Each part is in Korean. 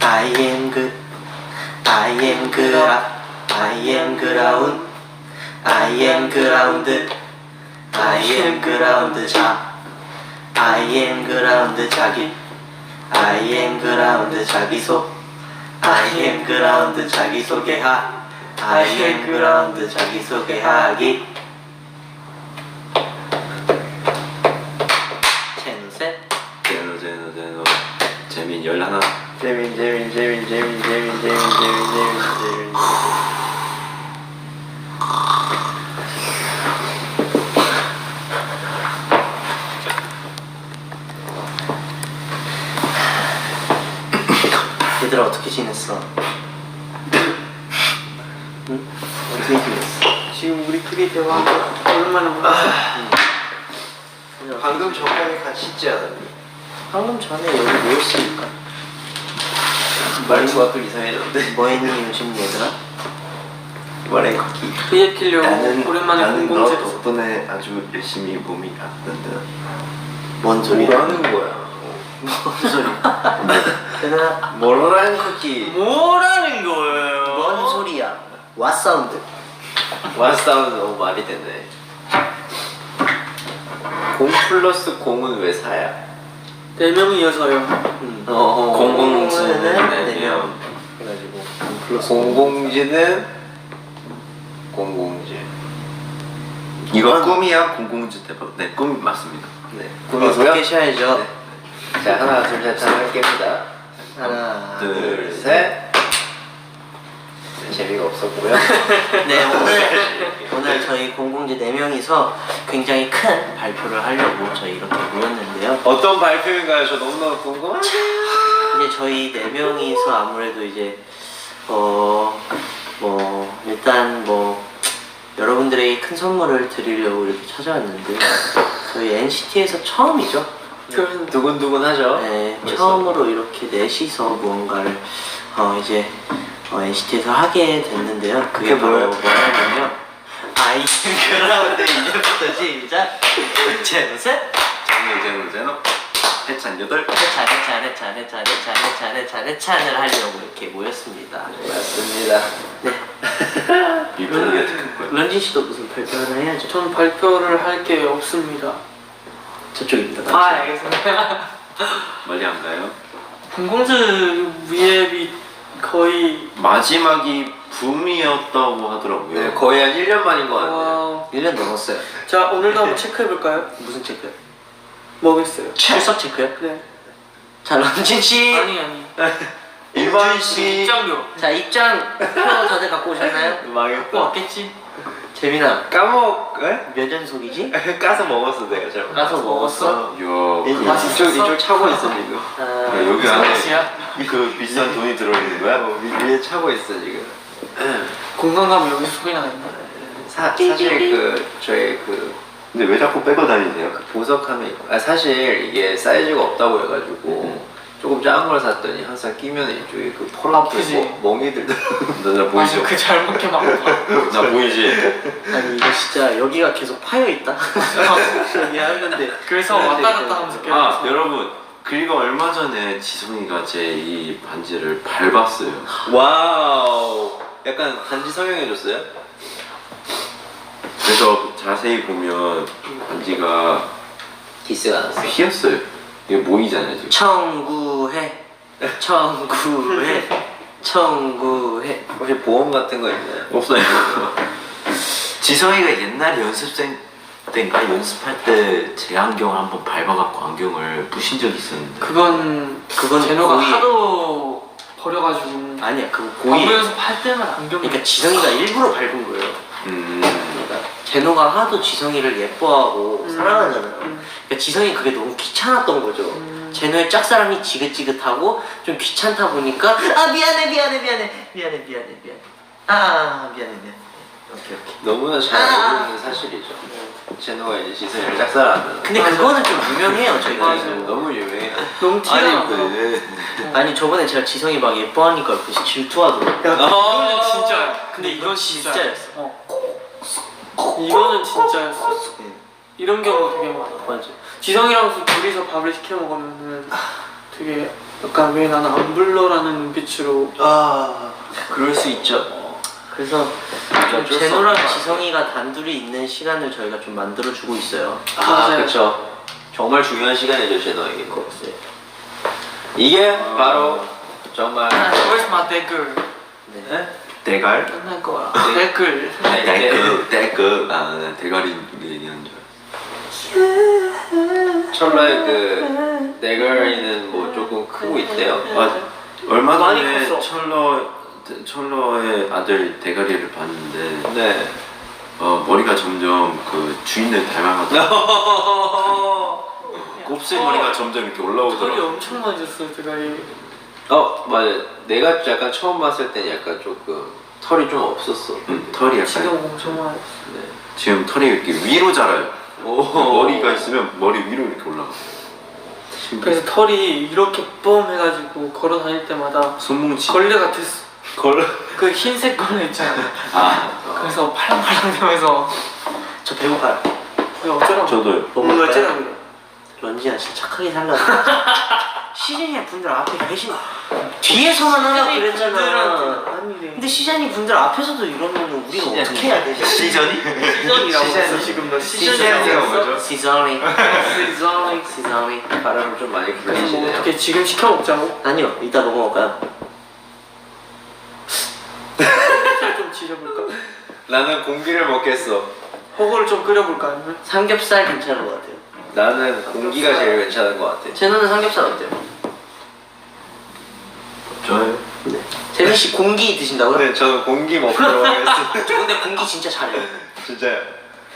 I am good, I am good, I am ground, I am ground, I am ground 자, I am ground 자기, I am ground 자기소, I am ground 자기소개하, I am ground 자기소개하기. 채노셋 제노 재민 11 재민 얘들아 어떻게 지냈어? 응? 어떻게 지냈어? 지금 우리끼리 대화하고 오랜만에 보았어. 방금 전까지 같이 있지 않았니? 방금 전에 여기 모였으니까. 말투가 또 이상해졌는데 뭐했니 요즘 얘들아? 말해 걷기 회의 키려고 오랜만에 나는 너 공공재에서. 덕분에 아주 열심히 몸이 아픈다 뭔 소리야? 뭐라는 거야? 무슨 소리? 얘들아 뭐라는 걷기 뭐라는 거예요? 뭔 소리야? 왓사운드 왓사운드 너무 말이 되네 0 플러스 0은 왜 4야? 4명이어서요. 공공지는 네 4명 해가지고 공공지는 공공지 이거 꿈이야? 공공지 대박 네 꿈 맞습니다 네 꿈에서 깨셔야죠. 네. 자 하나 둘셋 하나 깹니다 하나 둘셋 재미가 없었고요 네 오늘 저희 공공지 4명이서 굉장히 큰 발표를 하려고 저희 이렇게 모였는데요. 어떤 발표인가요? 저 너무너무 궁금한데요 이제 저희 4명이서 아무래도 이제 일단 여러분들에게 큰 선물을 드리려고 이렇게 찾아왔는데 저희 NCT에서 처음이죠. 그럼 두근두근하죠? 네, 벌써. 처음으로 이렇게 넷이서 무언가를 이제 NCT에서 하게 됐는데요. 그게 그게 바로 뭐예요? 뭐냐면요. 아이 그라운드 이제부터 시작. 제노셋 제노 해찬 8 해찬을 하려고 이렇게 모였습니다. 맞습니다 네. 이분이 어떻게 할 거예요? 런쥔 씨도 무슨 발표를 해야죠. 전 발표를 할 게 없습니다. 저쪽입니다. 알겠습니다. 멀리 안 가요? 공공재 위앱이 거의 마지막이 붐이었다고 하더라고요 네 거의 한 1년 만인 것 같아요 1년 넘었어요. 자 오늘도 한번 체크해볼까요? 무슨 체크요? 뭐겠어요? 출석 체크요? 네. 자, 런쥔 씨. 아니 일반 씨 입장료 자, 입장 표 다들 갖고 오셨나요? 망했다 왔겠지? 재민아, 에? 몇 연속이지? 까서 먹었어 내가 잘 까서 먹었어? 이야 맛있었어? 이쪽 차고 있어 지금 여기 무슨 안에 맛이야? 그 비싼 돈이 들어있는 거야? 위에 차고 있어 지금 공간감이 여기서 소리 나겠네. 사실 저희 근데 왜 자꾸 빼고 다니세요? 보석함에 있고 사실 이게 사이즈가 없다고 해가지고 조금 작은 걸 샀더니 항상 끼면 이쪽에 그 아프지? 펄럭 멍이들 나 보이죠? 그 잘못게 막 나 보이지? 아니, 이거 진짜 여기가 계속 파여 있다. 미안한데. 그래서 왔다 갔다 하면서 계속 아 여러분 그리고 얼마 전에 지성이가 제 이 반지를 밟았어요 와우 약간 반지 성형해줬어요? 그래서 자세히 보면 반지가 기스가 났어. 휘었어요 이게 모이잖아요 지금 청구해. 혹시 보험 같은 거 있나요? 없어요 지성이가 옛날 연습생 때인가 연습할 때 제 안경을 한번 밟아갖고 안경을 부신 적이 있었는데 그건 제노가 하도 버려가지고 아니야, 그거 방구 고의. 연습할 때만 안경 그러니까 지성이가 일부러 밟은 거예요. 그러니까 제노가 하도 지성이를 예뻐하고 사랑하잖아요. 그러니까 지성이 그게 너무 귀찮았던 거죠. 제노의 짝사랑이 지긋지긋하고 좀 귀찮다 보니까 미안해. 미안해. 오케이. 너무나 잘 알고 있는 사실이죠 제노가 이제 지성이를 짝사랑하면 근데 그거는 좀 유명해요, 저희가. 맞아요. 너무 유명해요 너무 티가 나. 아니 저번에 제가 지성이 막 예뻐하니까 그 질투하더라고요. 이거는 진짜야. 근데 이건 진짜였어. 이거는 진짜였어. 이런 경우 되게 많아. 맞아. 지성이랑 둘이서 밥을 시켜 먹으면은 되게 약간 왜 나는 안 불러라는 눈빛으로. 그럴 수 있죠. 그래서 어쩔 수 제노랑 없다. 지성이가 단둘이 있는 시간을 저희가 좀 만들어주고 있어요. 맞아요. 그렇죠. 정말 중요한 시간이죠 제노에게. 네. 이게 바로 정말 Where's my 댓글? 네. 대갈. 끝날 거야. 댓글. 대그. 아, 대가리 얘기하는 줄. 철러의 그 대가리는 뭐 조금 크고 있대요. 얼마 많이 전에 컸어. 철러의 아들 대가리를 봤는데, 네. 머리가 점점 그 주인을 닮아가지고 곱슬머리가 점점 이렇게 털이 올라오더라고. 엄청 많이 졌어 대가리. 맞아. 내가 약간 처음 봤을 땐 약간 조금 털이 좀 없었어. 털이 약간. 지금 엄청 많이 졌어. 네. 지금 털이 이렇게 위로 자라요. 머리가 있으면 머리 위로 이렇게 올라가. 그래서 털이 이렇게 뻔 해가지고 걸어 다닐 때마다 손뭉치. 걸레 같았어. 걸레. 그 흰색 걸레 있잖아. 그래서 아. 팔랑팔랑 되면서 저 배고파요. 왜 어쩌라고? 저도요. 너무 왜 어쩌라고 그래? 런지야 진짜 착하게 살라. 시즌이 분들 앞에 계신 뒤에서만 하라 그랬잖아. 아니래. 근데 시즌이 분들 앞에서도 이러면 우리가 시즌이. 어떻게 해야 되지? 시전이? 시즌이라고 했어 지금 너 시즌이가 시즌이라고 뭐죠? 했어? 시즌이. 시즌이. 시즌이. 바람을 좀 많이 그래서 뭐 불리시네요. 어떻게 지금 시켜 먹자고? 아니요, 이따 뭐 먹을까요? 삼겹살 좀 지져볼까? 나는 공기를 먹겠어. 허거를 좀 끓여볼까 아니면? 삼겹살 괜찮은 것 같아요. 나는 공기가 제일 괜찮은 것 같아. 제노는 삼겹살 어때요? 저요? 네. 재민 씨 공기 드신다고요? 네, 저는 공기 먹도록 하겠습니다. 저 근데 공기 진짜 잘해요. 진짜요?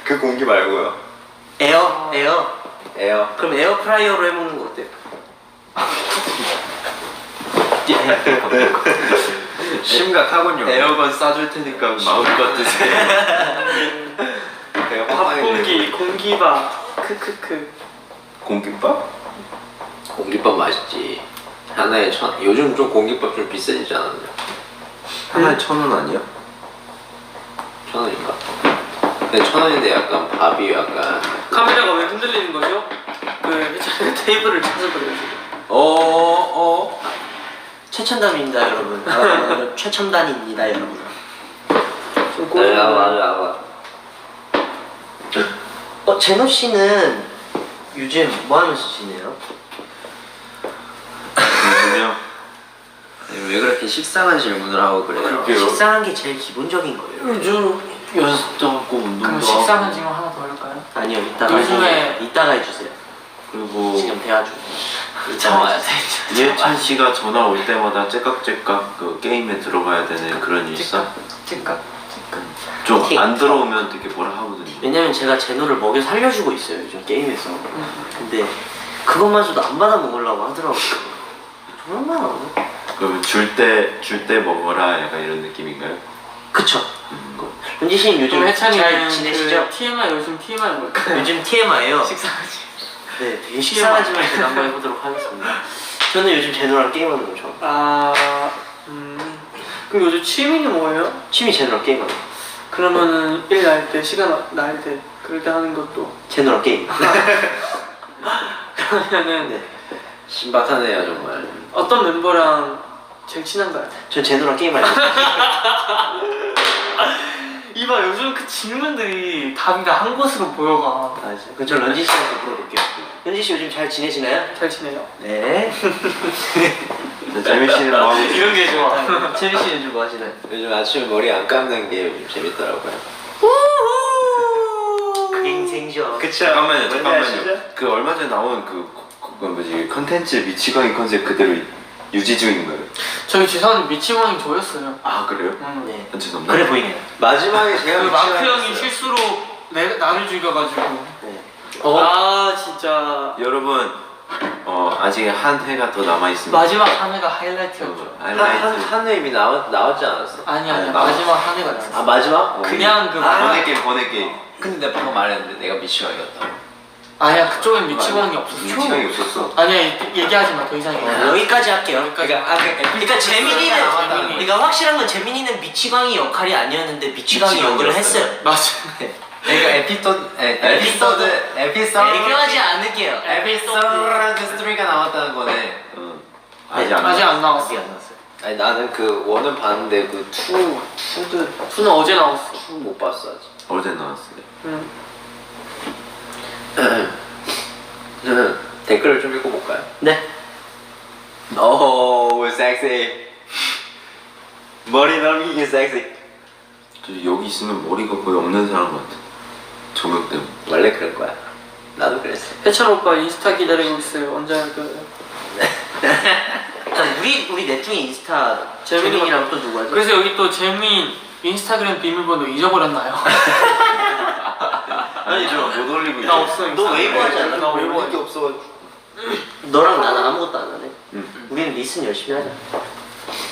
그 공기 말고요. 에어. 에어. 그럼 에어프라이어로 해먹는 거 어때요? 심각하군요. 에어건 싸줄 테니까 마음껏 드세요. 배가 밥 빵빵해지네요. 공기, 공기밥. 크크크. 공깃밥? 공깃밥 맛있지. 하나에 요즘 좀 공깃밥 좀 비싸지지 않았냐? 하나에 1,000원 아니야? 1,000원인가? 근데 1,000원인데 약간 밥이 약간 카메라가 왜 흔들리는 거죠? 그 테이블을 쳐서 그래요 지금. 최첨단입니다, 여러분. 최첨단입니다, 여러분. 좀 네, 꼬리가 제노 씨는 요즘 뭐 하면서 지내요? 요즘요? 왜 그렇게 식상한 질문을 하고 그래요? 그럴게요. 식상한 게 제일 기본적인 거예요. 요즘 연습도 하고 운동도 그럼 하고. 식사는 지금 하나 더 할까요? 아니요, 이따가 요즘에- 이따가 해주세요. 그리고 지금 대화 중. 참아야 돼. 이해찬 씨가 전화 올 때마다 째깍째깍 그 게임에 들어가야 되는 그런 일상? 찌깍. 좀 안 들어오면 되게 뭐라 하거든요. 왜냐면 제가 제노를 먹여 살려주고 있어요, 요즘 게임에서. 근데 그것마저도 안 받아 먹으려고 하더라고요. 정말 그러면 줄 때 먹어라 약간 이런 느낌인가요? 그쵸. 은지 씨는 요즘 좀 잘 해찬이는 지내시죠? 그 TMI 요즘 TMI 뭘까요? 요즘 TMI예요. 식상하지. 네, 되게 식상하지만 제가 한번 해보도록 하겠습니다. 저는 요즘 제노랑 게임하는 거 좋아. 그럼 요즘 취미는 뭐예요? 취미 제노랑 게임하는 거. 그러면은 일 날 때, 시간 날 때 그럴 때 하는 것도 제노랑 게임. 그러면은 네. 신박하네요 정말. 어떤 멤버랑 제일 친한가요? 전 제노랑 게임할 때. 이봐 요즘 그 질문들이 답이 다 한 곳으로 보여가. 맞아요. 그럼 저 런지 씨한테 물어볼게요. 런지 씨 요즘 잘 지내시나요? 잘 지내요? 네. 재민 씨는 뭐 하고 이런 게 좋아. 재민 씨 요즘 뭐 하시나요? 요즘 아침에 머리 안 감는 게 요즘 재밌더라고요. 그게 인생이죠. 잠깐만요. 맨날 진짜? 그 얼마 전에 나온 그 뭐지 컨텐츠 미치광이 컨셉 그대로 유지 중인 거예요? 저희 지선 미치광이 조였어요. 아 그래요? 네. 죄송합니다. 그래 보이네요. 마지막에 제가 그 미치광이 마크 형이 했어요. 실수로 나를 죽여가지고. 네. 아 진짜 여러분 아직 한 회가 더 남아 있습니다. 마지막 한 회가 하이라이트였죠. 하이라이트. 한 회임이 나왔지 않았어? 아니야 마지막 한 회가 있었어. 아 마지막? 그냥 그 번외 게임. 근데 내가 방금 말했는데 내가 미치광이었다고. 아니야 그쪽엔 미치광이 없었어. 미치광이 없었어. 아니야 얘기하지 마 더 이상. 여기까지 할게요. 그러니까 재민이는 나왔다는 거예요. 그러니까 확실한 건 재민이는 미치광이 역할이 아니었는데 미치광이 역을 했어요. 맞아. 그러니까 에피소드 애교하지 않을게요. 에피소드 3가 나왔다는 거네. 아직 안 아직 안 나왔어. 아직 안 나왔어요. 아니 나는 그 원은 봤는데 그 투도 투는 어제 나왔어. 투 못 봤어 아직. 어제 나왔어요. 응. 댓글을 좀 읽어볼까요? 네. 오 섹시. 머리 넘기기 섹시. 저 여기 있으면 머리가 거의 없는 사람 같아. 조명 때문에. 원래 그럴 거야. 나도 그랬어. 해찬 오빠 인스타 기다리고 있어요. 언제 할 거예요? 일단 우리 넷 중에 인스타 재민이가- 재민이랑 또 누구 하지? 그래서 여기 또 재민 인스타그램 비밀번호 잊어버렸나요? 아니 저 못 올리고 나 없어. 너 웨이브 하지 않아? 나 웨이브 하지. 없어가지고. 너랑 나는 아무것도 안 하네. 응. 우리는 리슨 열심히 하자.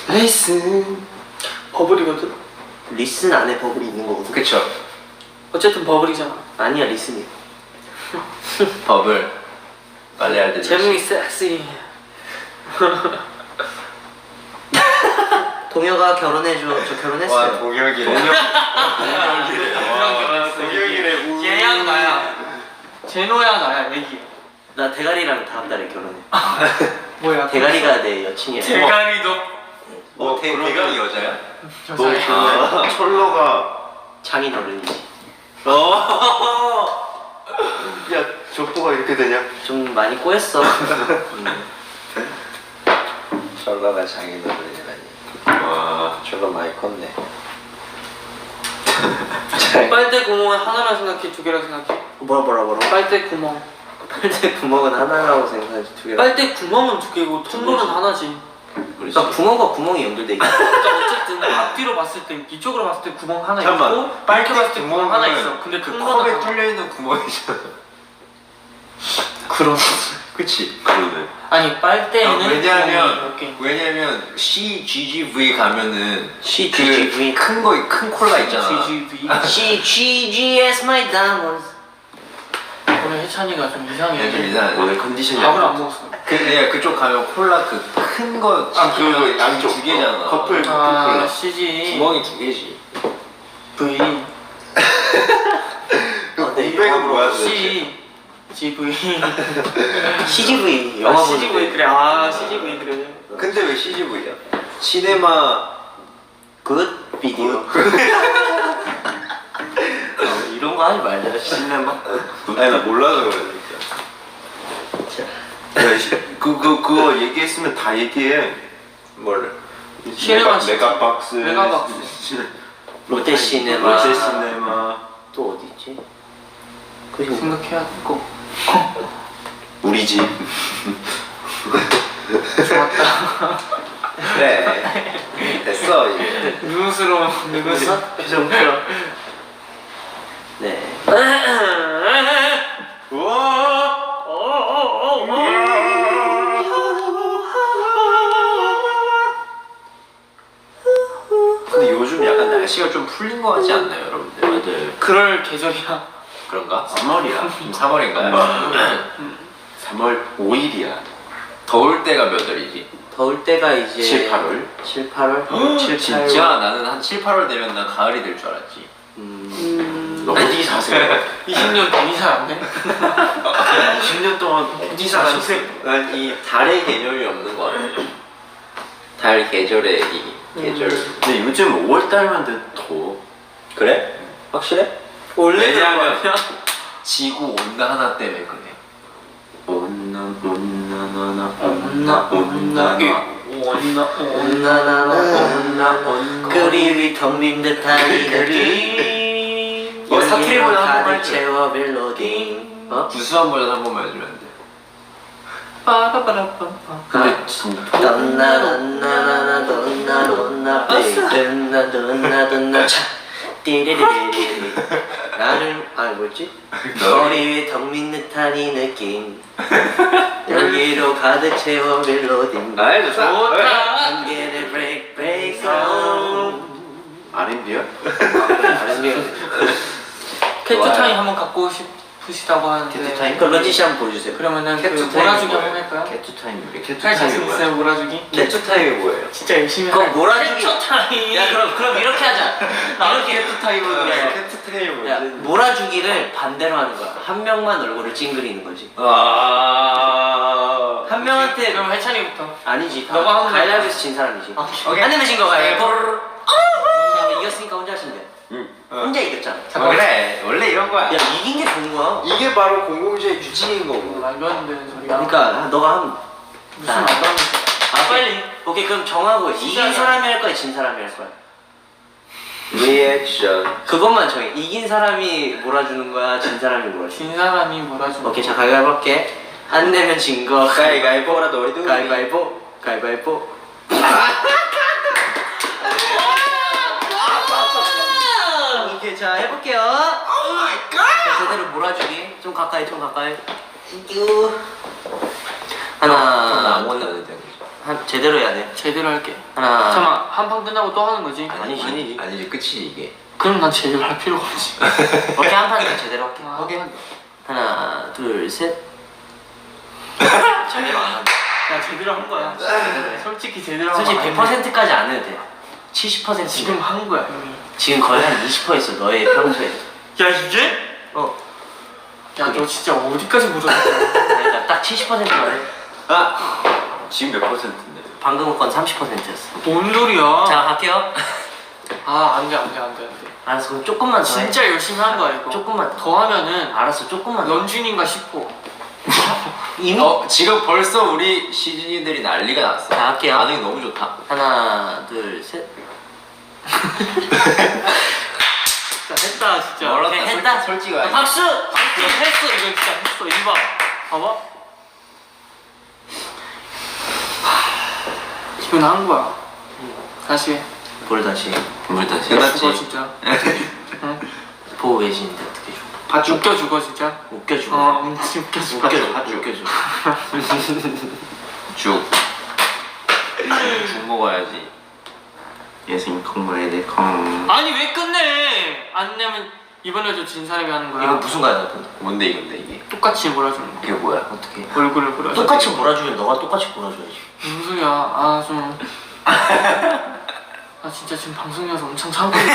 레이슨. 버블이거든. 리슨 안에 버블이 있는 거거든. 그쵸. 어쨌든 버블이잖아. 아니야 리슨이. 버블. 빨래할 때. 재민이 섹시. 동혁아 결혼해줘. 저 결혼했어요. 동혁이래. 동혁이래. 얘랑 나야. 제노야 나야 애기. 나 대가리랑 다음 달에 결혼해. 뭐야? 대가리가 내 여친이야. 대가리도 대가리 여자야? 여자야. 철러가 장인 어른이지. 야 족보가 이렇게 되냐? 좀 많이 꼬였어. 철러가 장인어른이라니. 와. 철러 많이 컸네. 빨대 구멍은 하나라 생각해, 두 개라 생각해? 뭐라. 빨대 구멍. 빨대 구멍은 하나라고 생각하지 두 개. 빨대 구멍은 두 개고 통로는 하나지. 그러니까 구멍과 구멍이 연결돼 있어. 그러니까 어쨌든 앞뒤로 봤을 때 이쪽으로 봤을 때 구멍 하나 잠깐만, 있고 빨대 이렇게 봤을 때 구멍 하나 구멍은 있어. 근데 그 통로는 컵에 하나. 뚫려 있는 구멍이잖아. 그런. 그치? 그러네. 아니 빨대에는 구멍이 왜냐면 이렇게. 왜냐면 CGV 가면은 CGV. 큰 콜라 있잖아. GGV. CGS my diamonds. 오늘 해찬이가 좀 이상해. 좀 이상해. 오늘 컨디션이 밥을 안 안 먹었어. 그냥 그쪽 가면 콜라 그 큰 거. 그 양쪽 두 개잖아. 커플 아 콜라. CG 구멍이 두 개지. V 공백은 뭐야 도대체? C GV CGV 영화 보는 CGV 그래. 아 CGV 그래. 근데 왜 CGV야? 시네마 굿 비디오. 이런 거 하지 말자. 시네마? 아니 나 몰라서 그래 진짜. 그거 얘기했으면 다 얘기해. 뭐를? 시네마 메가박스. 메가박스. 롯데시네마. 롯데시네마. 또 어디 있지? 그리고 생각해야겠고. 우리 집. 좋았다. 그래. 됐어 이제. 누구스러운 웃어? 표정. 네. 우와. 근데 요즘 약간 날씨가 좀 풀린 것 같지 않나요, 여러분들? 맞아요. 그럴 계절이야. 그런가? 3월이야. 지금 3월인가요? 3월 5일이야. 더울 때가 몇 월이지? 더울 때가 이제 7, 8월? 7, 8월? 7, 8월. 진짜 나는 한 7, 8월 되면 난 가을이 될 줄 알았지. 어디 사세요? 20년 되니 살았네. 10년 동안 어디 사셨어요? 난 이 달의 개념이 없는 것 같아. 달 계절의 이 계절. 근데 요즘 5월달만 돼도 더워. 그래? 확실해? 원래 왜냐면 그런 지구 온도 하나 때문에 그래. 온나나나 그림이 텅빈 듯한 이 느낌. 사투리 버전 한 번만 가득 해줘. 채워 멜로딩. 어? 구수한 버전 한 번만 해주면 안 돼? 빠라바라빰빰. 근데 진짜 던나던나나나 던나던나 던나 던나 던나 차 띠리리리리 나를 뭐였지? 머리 위에 텅빈 듯한 이 느낌 여기로 가득 채워 멜로디 아이 좋다. 좋다. Get a break break on R&B야? 캡처 좋아요. 타임 한번 갖고 싶으시다고 하는데. 캡투타임? 그럼 런지 씨 한번 보여주세요. 그러면은 그 캡처 몰아주기 타임이 한번 할까요? 캡처 타임이 할 자신 있어요 몰아주기? 캡처 타임이 뭐예요? 진짜 열심히 그럼 할 몰아주기. 캡처 타임. 야 그럼 이렇게 하자. 이렇게 캡처 타임은 야, 캡처 타임이 야, 뭐지? 몰아주기를 반대로 하는 거야. 한 명만 얼굴을 찡그리는 거지. 아. 한 명한테 그럼 해찬이부터. 아니지. 너가 하는 거야. 가위바위보에서 진 사람이지. 오케이. 안 내면 진 거 가위바위보. 이겼으니까 혼자 하시면 돼. 혼자 이겼잖아. 그래 원래 이런 거야. 야 이긴 게 좋은 거야. 이게 바로 공공주의 규칙인 거고. 말도 안 되는 소리야. 그러니까 너가 한 무슨 말도 안 되는 아 빨리. 오케이 그럼 정하고 이긴 진짜. 사람이 할 거야, 진 사람이 할 거야. 리액션. 그것만 정해. 이긴 사람이 몰아주는 거야, 진 사람이 몰아주는 진 사람이 몰아주는 거야. 오케이 자 가위바위보 할게. 안 내면 진 거. 가위바위보라 너희도. 가위바위보. 가위바위보. 오케이 자 해볼게요. 자, 제대로 몰아주기. 좀 가까이 좀 가까이. 땡큐. 하나 아무거나 해도 돼. 한 제대로 해야 돼. 제대로 할게. 하나. 잠깐만 한 판 끝나고 또 하는 거지? 아니지. 아니지 끝이지 이게. 그럼 난 제대로 할 필요가 없지. 오케이 한 판만 제대로 할게. 아, 오케이. 하나 둘 셋. 제대로 안 한다. 야 제대로 한 거야. 솔직히 제대로 한 솔직히 거야. 100%까지 안 해도 돼. 70% 지금 한 거야 이미. 지금 거의 한 20% 있어 너의 평소에. 야 이게? 어. 야 너 진짜 어디까지 물었어? 그러니까 딱 70%만 해. 아 지금 몇 퍼센트인데? 방금 건 30%였어. 뭔 소리야? 자 갈게요. 아 안돼 안돼 안돼 안돼. 알았어 그럼 조금만 더 해. 진짜 열심히 한 거야 이거. 조금만 더. 더 하면은 알았어 조금만 더. 런쥔인가 싶어. 이미? 지금 벌써 우리 시즌이들이 난리가 났어. 자 할게요. 반응이 너무 좋다. 하나 둘 셋. 진짜 했다 진짜. 멀었다. 오케이, 했다. 솔직히 아, 박수! 이거 했어 이거 진짜 했어 이봐. 봐봐. 이건 한 거야. 다시 해. 뭘 다시 해? 물 다시. 죽어 끝났지. 진짜. 응? 보고 계시는데 어떻게 줘? 다 웃겨 죽어 진짜. 웃겨주고. 웃겨 죽어. 웃겨줘. 죽. 죽 먹어야지. 예수님 콩물에 내 콩. 아니 왜 끝내? 안 내면 이번에도 진 사람이 하는 거야. 이거 무슨 거야? 뭔데 이건데 이게? 똑같이 몰아주는 거. 이게 뭐야? 어떻게? 얼굴을 몰아줘. 똑같이 몰아주면 너가 똑같이 몰아줘야지. 무슨 소리야? 아 좀. 아 진짜 지금 방송이어서 엄청 참고 있다.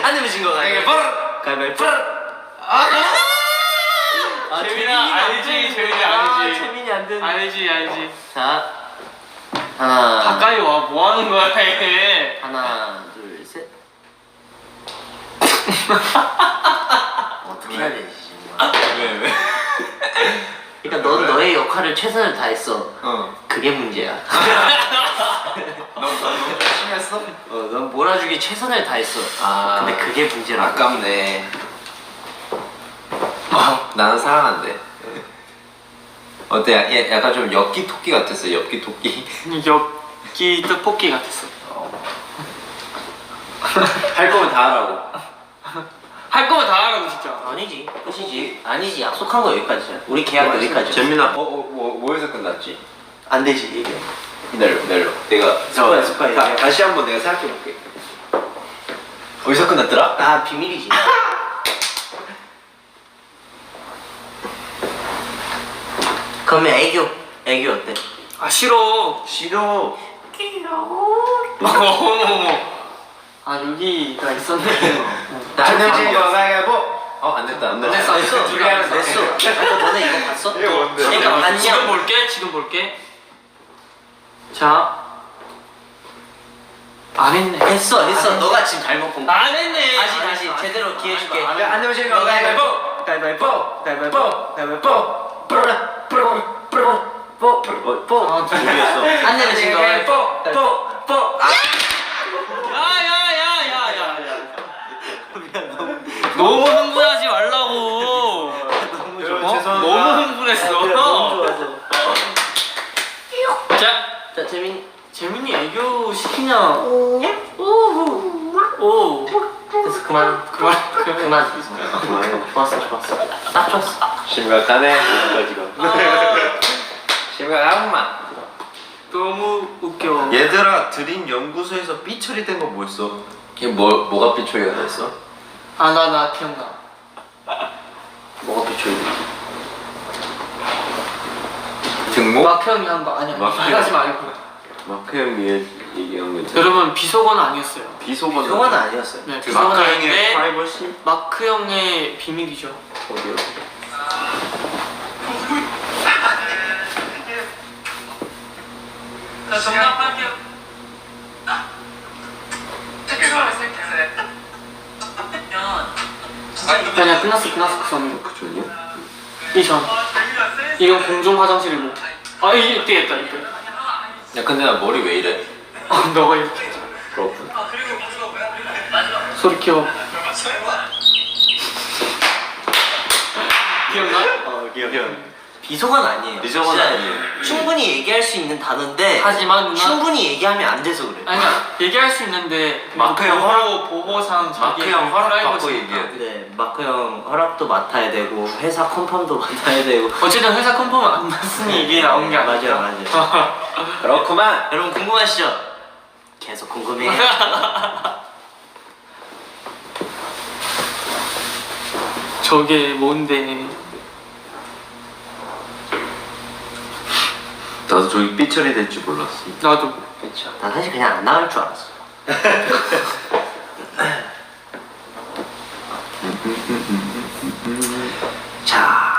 안 내면 진거 가위바위보. 가위바위보. 재민아 알지? 재민이 알지? 재민이 안 되는. 알지 알지. 자 하나. 가까이 와. 뭐 하는 거야 얘? 하나 둘 셋. 어떻게 해야 되지 정말. 왜? 그러니까 넌 너의 역할을 최선을 다했어. 어. 그게 문제야. 너 열심히 했어? 넌 몰아주기 최선을 다했어. 아. 근데 그게 문제라. 아깝네. 나는 사랑한대. 어때? 얘 약간 좀 엽기 토끼 같았어. 엽기 토끼. 엽기 떡볶이 같았어. 할 거면 다 하라고. 할 거면 다 하라고 진짜. 아니지. 끝이지. 아니지. 약속한 거 여기까지야. 우리 계약 여기까지야. 재민아. 뭐에서 끝났지? 안 되지 이게. 기다려. 내가 습관이야. 다시 한번 내가 생각해 볼게. 어디서 끝났더라? 아 비밀이지. 그러면 애교 어때? 아 싫어. 싫어. 어머머. 아 여기가 있었네. 안되지 가위바위보. 안 됐다. 안 됐어. 둘이 하면 됐어. 그러니까 너네 이거 봤어? 이게 뭔데? 그러니까 지금 봤냐? 볼게. 지금 볼게. 자. 안 했네. 했어. 너가 지금 잘못 본 거야. 안 했네. 다시 제대로 기회 줄게. 안 되지 너 가위바위보. 가위바위보. 뽀. 아, 모르겠어. 안 내면 진 거. 뽀. 야야야야야. 너무 흥분하지 말라고. 여러분 어? 죄송합니다. 너무 흥분했어. 너무 좋아서. 자, 재민이 애교 시키냐? 오. 됐어 그만. 좋았어. 딱 좋았어. 심각하네. 심각하구만. 너무 웃겨. 얘들아 드림 연구소에서 삐 처리된 거 뭐였어? 걔 뭐가 삐처리가 됐어? 나 기억나. 뭐가 비춰야 돼? 등목? 마크 형이 한 거 아니야. 마크 말하지 말고. 마크 형이 얘기한 거 여러분 비속어는 아니었어요. 비속어. 그건 아니었어요. 네, 비속어는 마크 형의 아닌데 프라이버시? 마크 형의 비밀이죠. 어디요? 나 정답할게요. 아니야 끝났어 그 전에. 그 전이요? 이전. 이건 공중 화장실이고. 아 이때 했다 이때. 야 근데 나 머리 왜 이래? 아 너가 이렇게. 그렇군. 소리 키워. 기억나? 기억. 비속어는 아니에요. 비속어는 진짜 아니에요. 충분히 얘기할 수 있는 단어인데 하지만 누나. 충분히 얘기하면 안 돼서 그래. 아니야 얘기할 수 있는데 마크 형 보호상 마크 형 허락 받고 얘기해. 네, 마크 형 허락도 맡아야 되고 회사 컨펌도 맡아야 되고. 어쨌든 회사 컨펌은 안 났으니 이게 나온 게 아니야. 맞아요. 그렇구만. 여러분 궁금하시죠? 계속 궁금해. 저게 뭔데? 나도 저기 삐처리 될 줄 몰랐어. 나도. 그쵸. 나 사실 그냥 안 나올 줄 알았어. 자.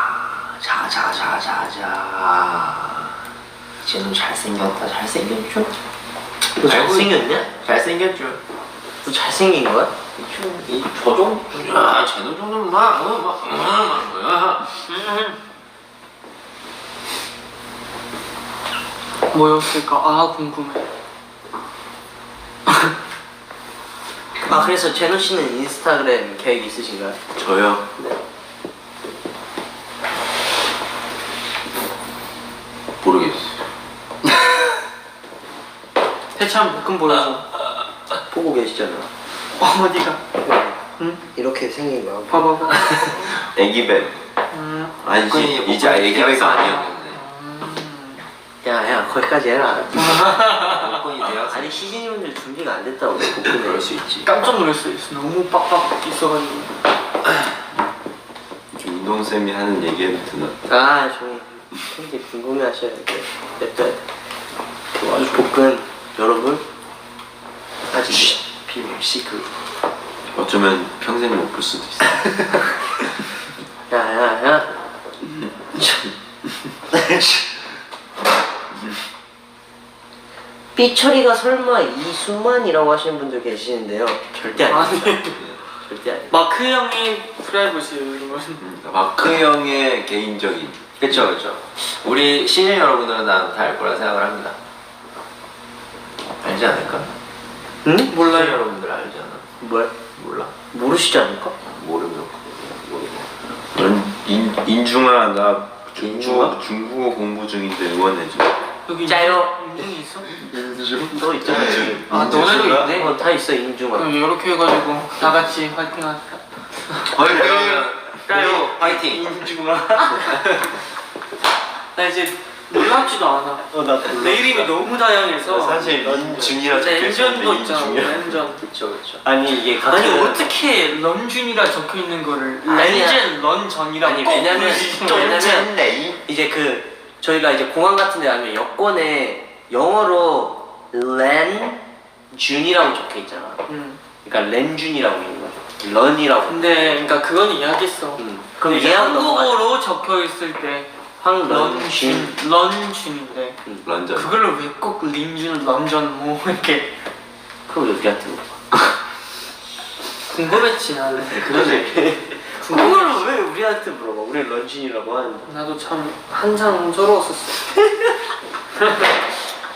쟤는 잘생겼다. 잘생겼죠? 너 잘생겼냐? 잘생겼죠. 너 잘생긴 거야? 저 정도야. 쟤는 정도면 막. 뭐였을까? 아 궁금해. 아 그래서 제노 씨는 인스타그램 계획 있으신가요? 저요? 모르겠어요. 해찬 볶음 보여줘. 보고 계시잖아. 어디가? 응? 이렇게 생긴 거. 봐봐봐. 애기뱀. 아니지, 이제 애기뱀가 아니야. 야 거기까지 해라. 폰이 되었어. 아니 시즈니분들 준비가 안 됐다고. 그럴 수 있지. 깜짝 놀랐어. 너무 빡빡 있어가지고. 좀 운동쌤이 하는 얘기해도 되나? 아 저희 굉장히 궁금해하셔야 돼. 냅둬야 돼. 아주 복근 여러분 아직 비밀 시크. 어쩌면 평생 못 볼 수도 있어. 야야야. 삐처리가 설마 이수만이라고 하시는 분들 계시는데요. 절대 아니에요. 아니 절대 아니에요. 마크 형이 프라이버시예요 이런 건. 마크 형의 개인적인. 그쵸. 우리 시즌 여러분들은 난 다 알 거라 생각을 합니다. 알지 않을까? 응? 시즌 몰라요. 여러분들 알지 않아? 뭘? 몰라. 모르시지 않을까? 모르면 넌 인중아 나 인중아? 중국어 공부 중인데 응원해줘. 여기 짜요. 인중이 있어? 너 있잖아 지금. 아 너네도 있네. 다 있어 인중아. 그럼 이렇게 해가지고 다 같이 화이팅하자. 까요 파이팅. 인중아. 나 이제 놀랍지도 않아. 나 내 이름이 너무 다양해서. 사실 인중이라 렌전도 있잖아. 렌전. 그쵸. 아니 이게 아니 가끔은- 어떻게 런준이라 적혀 있는 거를 아니야. 렌젠 런전이라고 아니 꼭 왜냐면 부르시는 거야? 왜냐면 이제 그 저희가 이제 공항 같은 데 가면 여권에 영어로 렌준이라고 적혀 있잖아. 그러니까 렌준이라고 있는 거야. 런이라고. 근데 그러니까 그건 이해하겠어. 그럼 이제 얘하고 넘어가자. 한국어로 적혀 있을 때 황런준. 런준인데 런전. 그걸로 왜 꼭 린준 런전 뭐 이렇게 그럼 우리한테 물어봐. 궁금했지 나는. 그러네. 그거를 왜 우리한테 물어봐? 우리 런쥔이라고 하는데. 나도 참 한창 서러웠었어.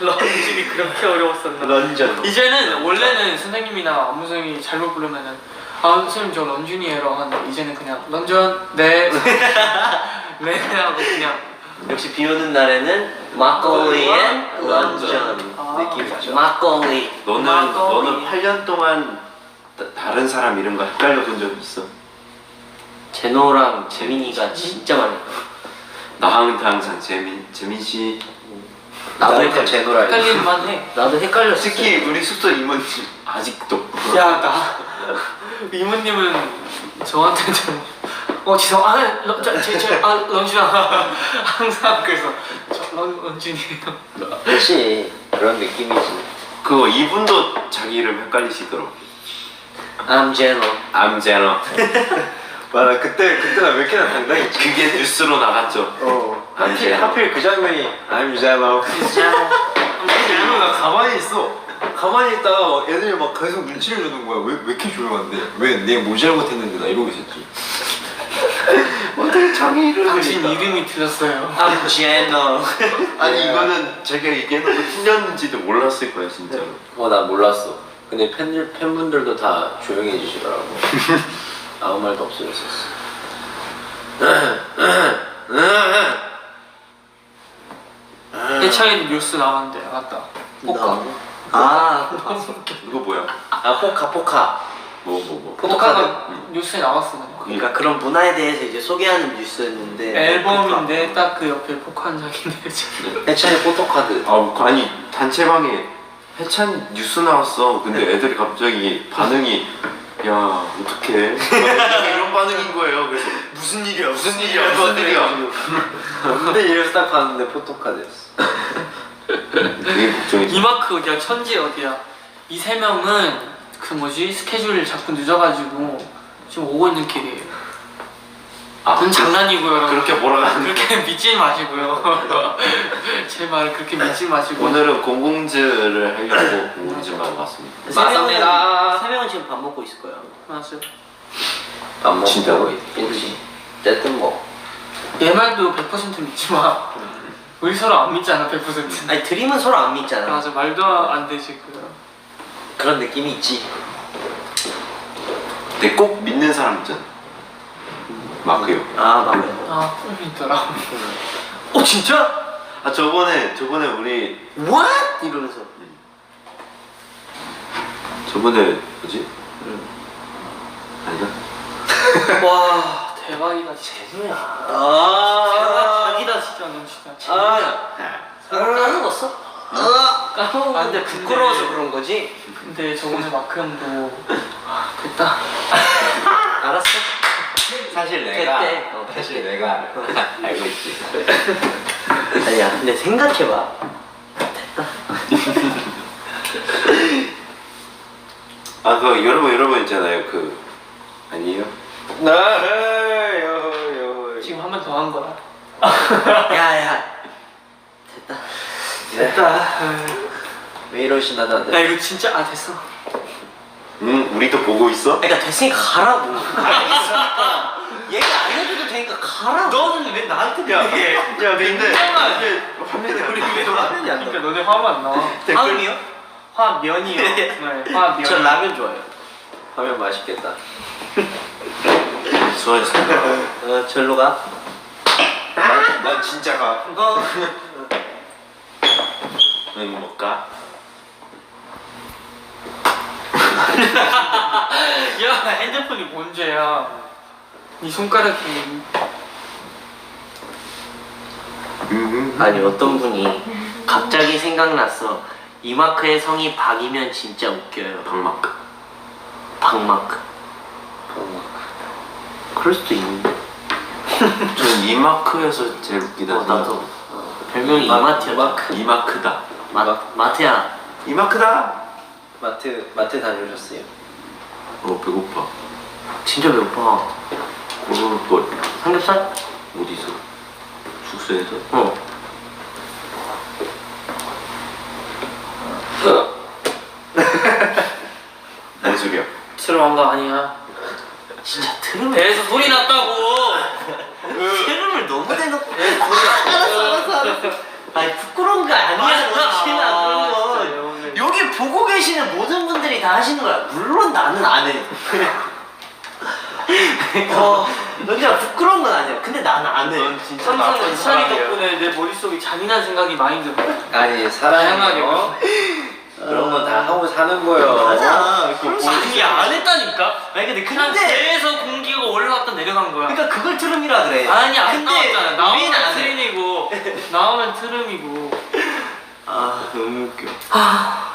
런쥔이 그렇게 어려웠었나? 런전. 이제는 원래는 선생님이나 안무 선생님이 잘못 부르면은 아 선생님 저 런쥔이에요 하는데 이제는 그냥 런전 네 네 하고 그냥 역시 비 오는 날에는 마콜리 앤 런전 아, 느낌이죠. 마콜리. 너는 8년 동안 다른 사람 이름과 헷갈려 본 적 있어? 제노랑 재민이가 진짜 많이. 나한테 항상 재민 씨. 나도 일단 제노라. 헷갈릴만 해. 나도 헷갈렸어. 특히 우리 숙소 임원님 아직도. 야 나 이모님은 저한테 죄송 런쥔아 항상 그래서 저 런쥔이에요. 역시 그런 느낌이지. 그거 이분도 자기 이름 헷갈리시더라고. I'm 제노. 암제너. 맞아 그때가 왜 이렇게 당당했지? 그게 뉴스로 나갔죠. 하필 그 장면이 I'm Zeno. 제노. 제노 있어. 가만히 있다가 애들이 막 계속 눈치를 주는 거야. 왜 이렇게 조용한데? 왜 내가 뭐 잘못했는데 나 이러고 있었지. 어떻게 자기 이름을 당신 이름이 들렸어요. 암지에너. 아니 이거는 제가 얘기해놓고 틀렸는지도 몰랐을 거예요 진짜로. 나 몰랐어. 근데 팬분들도 다 조용히 해주시더라고. 아무 말도 없어졌었어. 해찬이 뉴스 나왔는데 맞다. 포카. 아, 이거 뭐야? 포카. 뭐. 포카가 뉴스에 나왔어. 그러니까 그런 문화에 대해서 이제 소개하는 뉴스였는데 앨범인데 딱 그 옆에 포카 한 장인데 지금. 해찬이 포토카드. 아니 단체방에 해찬 뉴스 나왔어. 근데 애들이 갑자기 반응이 야 어떡해 이런 반응인 거예요. 그래서 무슨 일이야? 무슨 일이야. 근데 이래서 딱 봤는데 포토카드였어. 되게 걱정이. 이마크 어디야? 천지 어디야? 이 세 명은 그 뭐지 스케줄이 자꾸 늦어가지고 지금 오고 있는 길이에요. 그건 장난이고요. 여러분. 그렇게 몰아가는. 그렇게 믿지 마시고요. 제 말을 그렇게 믿지 마시고. 오늘은 공공즈를 하려고 공공즈만 왔습니다. 맞습니다. 세 명은 지금 밥 먹고 있을 거야. 맞아요. 밥 먹고 진짜로? 있겠지. 어쨌든 뭐. 얘 말도 100% 믿지 마. 우리 서로 안 믿잖아 100%. 아니 드림은 서로 안 믿잖아. 맞아 말도 안 되지 그거. 그런 느낌이 있지. 근데 꼭 믿는 사람 있잖아. 마크요. 아 맞아요. 아 믿더라. 어 진짜? 아 저번에 우리 What? 이러면서. 저번에 뭐지? 아니다. 와 대박이다 진짜. 재수야. 대박이다 진짜 넌 진짜. 까먹었어? 까먹었는데 아 근데 부끄러워서 그런 거지? 근데 저번에 마크 형도 됐다. 알았어. 사실 됐대. 사실 내가 알고 있지. 아니야 근데 생각해봐. 아 그 여러분 있잖아요. 그 아니에요? 지금 한 번 더 한 거야. 야야. 됐다. 됐다. 왜 이러시나 나 다들. 이거 진짜 됐어. 우리도 보고 있어? 그러니까 됐으니까 가라고. 알겠으니까. 얘기 안 해줘도 되니까 가라고. 너는 왜 나한테 얘기해? 야 근데 화면이 우리 왜 화면이 안 그러니까 나와? 너네 화만 안 나와. 다음이요? 화면이요. 네, 화면. 전 라면 좋아해요. 하면 맛있겠다. 수고하셨습니다. 절로 가. 난 진짜 가. 이거 응, 못 가. 야 핸드폰이 뭔 죄야. 네 손가락이. 아니 어떤 분이 갑자기 생각났어. 이마크의 성이 박이면 진짜 웃겨요. 방마크. 박마크. 그럴 수도 있는데. 전 이마크에서 제일 웃기다. 나도. 별명이 이마트야. 이마크다. 마트야. 이마크다. 마트 다녀오셨어요? 배고파. 진짜 배고파. 뭐 삼겹살? 어디서? 숙소에서? 어. 뭔 소리야? 들어간 거 아니야. 진짜 트름을. 배에서 소리 났다고. 트름을 너무 대놓고. 알았어. 아니 부끄러운 거 아니야. 너치나 그런 거. 여기 보고 계시는 모든 분들이 다 하시는 거야. 물론 나는 안 해. 넌 부끄러운 건 아니야. 근데 나는 안 해. 항상 이찬이 덕분에 내 머릿속에 잔인한 생각이 많이 들어. 아니 사람이 다양하게. 그런 건 다 하고 사는 거예요. 맞아. 아니 안 했다니까? 아니 근데 그냥 근데 배에서 공기가 올라갔다 내려간 거야. 그러니까 그걸 트름이라 그래. 아니 안 근데 나왔잖아. 우리는 나오면 안 해. 트림이고 나오면 트름이고. 아 너무 웃겨.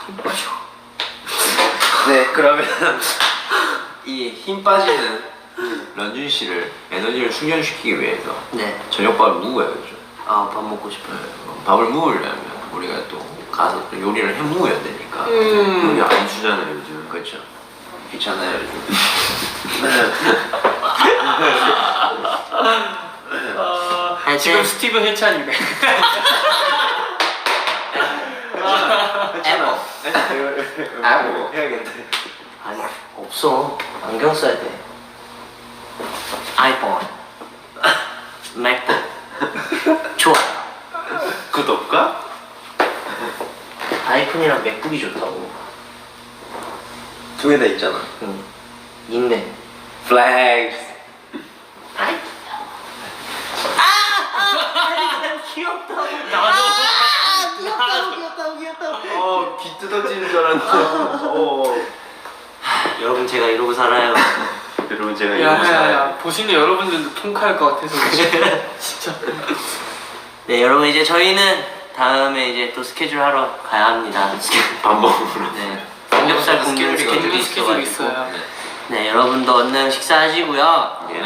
힘 빠져. 네 그러면 이 힘 빠지는 런쥔 씨를 에너지를 충전시키기 위해서 네. 저녁밥을 먹어야죠. 아 밥 먹고 싶어요. 밥을 먹으려면 우리가 또 가서 또 요리를 해 먹어야 되니까. 우리 안 주잖아요 요즘. 그렇죠. 귀찮아요 요즘. 지금 스티브 해찬이네. 에버. 뭐 해야겠네. 아니 없어. 안경 써야 돼. 아이폰, 맥북 좋아. 구독과 아이폰이랑 맥북이 좋다고. 두 개 다 있잖아. 응. 있네. 플렉스. 아이. 귀엽다고. 나도. 귀 뜯어지는 줄 알았는데. 여러분 제가 이러고 살아요. 여러분 제가 이러고 살아요. 야야야 보시는 여러분들도 통쾌할 것 같아서 진짜. 네 여러분 이제 저희는 다음에 이제 또 스케줄 하러 가야 합니다. 밥 먹으러. 네. 삼겹살 굽는 스케줄이 스케줄이 있어가지고. 있어요. 네 여러분도 얼른 식사하시고요. 네.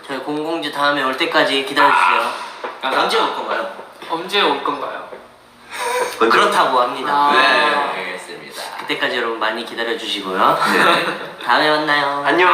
저희 공공주 다음에 올 때까지 기다려주세요. 언제 올 건가요? 언제 올 건가요? 그렇다고 합니다. 아. 네, 알겠습니다. 그때까지 여러분 많이 기다려주시고요. 네. 다음에 만나요. 안녕.